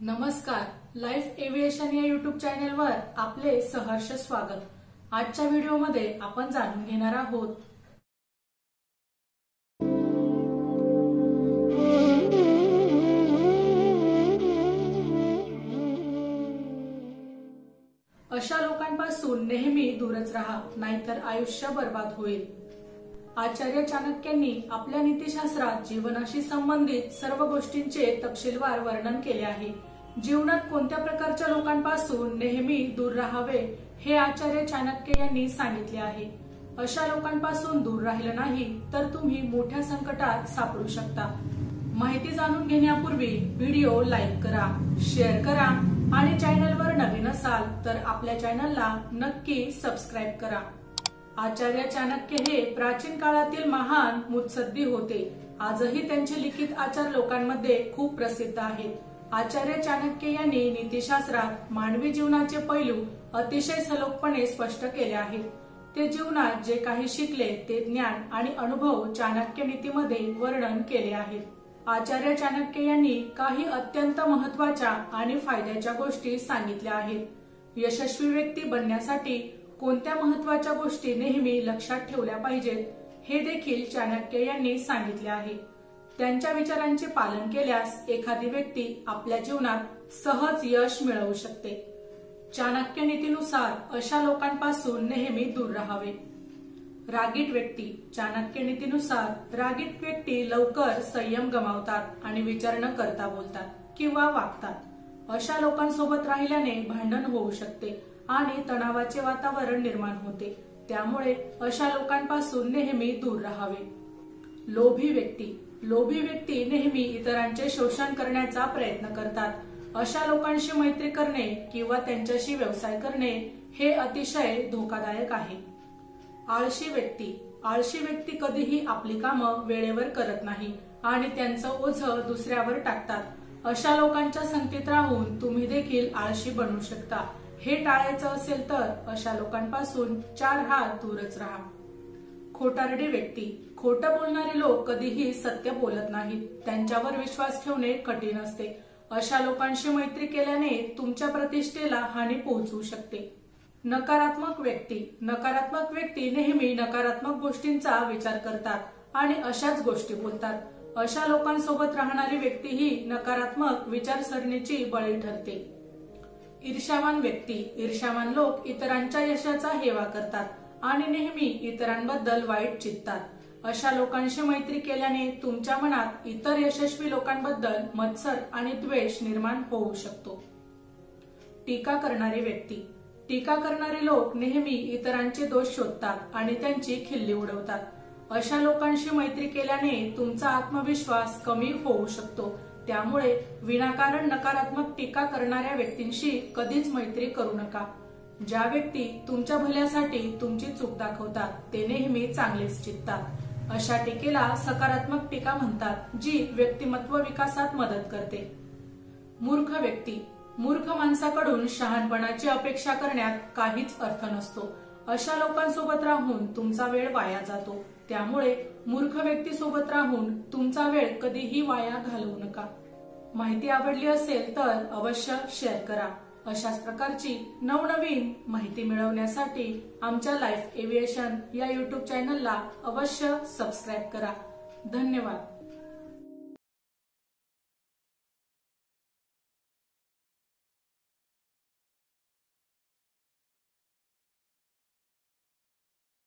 नमस्कार, life aviation या YouTube चॅनलवर आपले सहर्ष स्वागत। आजच्या व्हिडिओमध्ये आपण जाणून घेणार आहोत अशा लोकांपासून नेहमी दूरच राहा, नाहीतर आयुष्य बर्बाद होईल। आचार्य चाणक्यांनी आपल्या नीतिशास्त्रात जीवनाशी संबंधित सर्व गोष्टींचे तपशीलवार वर्णन केले आहे। जीवनात कोणत्या प्रकारच्या लोकांपासून नेहमी दूर राहावे हे आचार्य चाणक्य यांनी सांगितले आहे। अशा लोकांपासून दूर राहिलं नाही तर तुम्ही मोठ्या संकटात सापडू शकता। माहिती जाणून घेण्यापूर्वी व्हिडिओ लाईक करा, शेअर करा आणि चॅनलवर नवीन असाल तर आपल्या चॅनलला नक्की सबस्क्राईब करा। आचार्य चाणक्य हे प्राचीन काळातील महान मुत्सद्दी होते। आजही त्यांचे लिखित आचार लोकांमध्ये खूप प्रसिद्ध आहेत। आचार्य चाणक्य यांनी नीतिशास्त्रात मानवी जीवनाचे पैलू अतिशय सलोखपणे स्पष्ट केले आहेत। ते जीवनात जे काही शिकले ते ज्ञान आणि अनुभव चाणक्य नीतीमध्ये वर्णन केले आहेत। आचार्य चाणक्य यांनी काही अत्यंत महत्त्वाच्या आणि फायद्याच्या गोष्टी सांगितल्या आहेत। यशस्वी व्यक्ती बनण्यासाठी कोणत्या महत्त्वाच्या गोष्टी नेहमी लक्षात ठेवल्या पाहिजेत हे देखील चाणक्य यांनी सांगितले आहे। त्यांच्या विचारांचे पालन केल्यास एखादी व्यक्ती आपल्या जीवनात सहज यश मिळवू शकते। चाणक्य नीतीनुसार अशा लोकांपासून नेहमी दूर राहावे। रागीट व्यक्ती। चाणक्य नीतीनुसार रागीट व्यक्ती लवकर संयम गमावतात आणि विचार न करता बोलतात किंवा वागतात। अशा लोकांसोबत राहिल्याने भांडण होऊ शकते आणि तणावाचे वातावरण निर्माण होते, त्यामुळे अशा लोकांपासून नेहमी दूर राहावे। लोभी व्यक्ती। लोभी व्यक्ती नेहमी इतरांचे शोषण करण्याचा प्रयत्न करतात। अशा लोकांशी मैत्री करणे किंवा त्यांच्याशी व्यवसाय करणे हे अतिशय धोकादायक आहे। आळशी व्यक्ती। आळशी व्यक्ती कधीही आपली कामं वेळेवर करत नाही आणि त्यांचं ओझं दुसऱ्यावर टाकतात। अशा लोकांच्या संगतीत राहून तुम्ही देखील आळशी बनू शकता। हे टाळायचं असेल तर अशा लोकांपासून 4 हात दूरच राहा। खोटारडी व्यक्ती। खोटं बोलणारे लोक कधीही सत्य बोलत नाहीत, त्यांच्यावर विश्वास ठेवणे कठीण असते। अशा लोकांशी मैत्री केल्याने तुमच्या प्रतिष्ठेला हानी पोहोचू शकते। नकारात्मक व्यक्ती। नकारात्मक व्यक्ती नेहमी नकारात्मक गोष्टींचा विचार करतात आणि अशाच गोष्टी बोलतात। अशा लोकांसोबत राहणारी व्यक्ती ही नकारात्मक विचारसरणीची बळी ठरते। ईर्ष्यावान व्यक्ती। ईर्ष्यावान लोक इतरांच्या यशाचा हेवा करतात आणि नेहमी इतरांबद्दल वाईट चित्तात। अशा लोकांशी मैत्री केल्याने तुमच्या मनात इतर यशस्वी लोकांबद्दल मत्सर आणि द्वेष निर्माण होऊ शकतो। टीका करणारी व्यक्ती। टीका करणारे लोक नेहमी इतरांचे दोष शोधतात आणि त्यांची खिल्ली उडवतात। अशा लोकांशी मैत्री केल्याने तुमचा आत्मविश्वास कमी होऊ शकतो, त्यामुळे विनाकारण नकारात्मक टीका करणाऱ्या व्यक्तींशी कधीच मैत्री करू नका। ज्या व्यक्ती तुमच्या भल्यासाठी तुमची चूक दाखवतात ते नेहमी चांगलेच चित्तात। अशा टीकेला सकारात्मक टीका म्हणतात, जी व्यक्तिमत्व विकासात मदत करते। मूर्ख व्यक्ती। मूर्ख माणसाकडून शहाणपणाची अपेक्षा करण्यात काहीच अर्थ नसतो। अशा लोकांसोबत राहून तुमचा वेळ वाया जातो, त्यामुळे मूर्ख व्यक्तीसोबत राहून तुमचा वेळ कधीही वाया घालवू नका। माहिती आवडली असेल तर अवश्य शेअर करा। अशाच प्रकारची नवनवीन माहिती मिळवण्यासाठी आमच्या लाईफ एव्हिएशन या युट्यूब चॅनलला अवश्य सबस्क्राईब करा। धन्यवाद।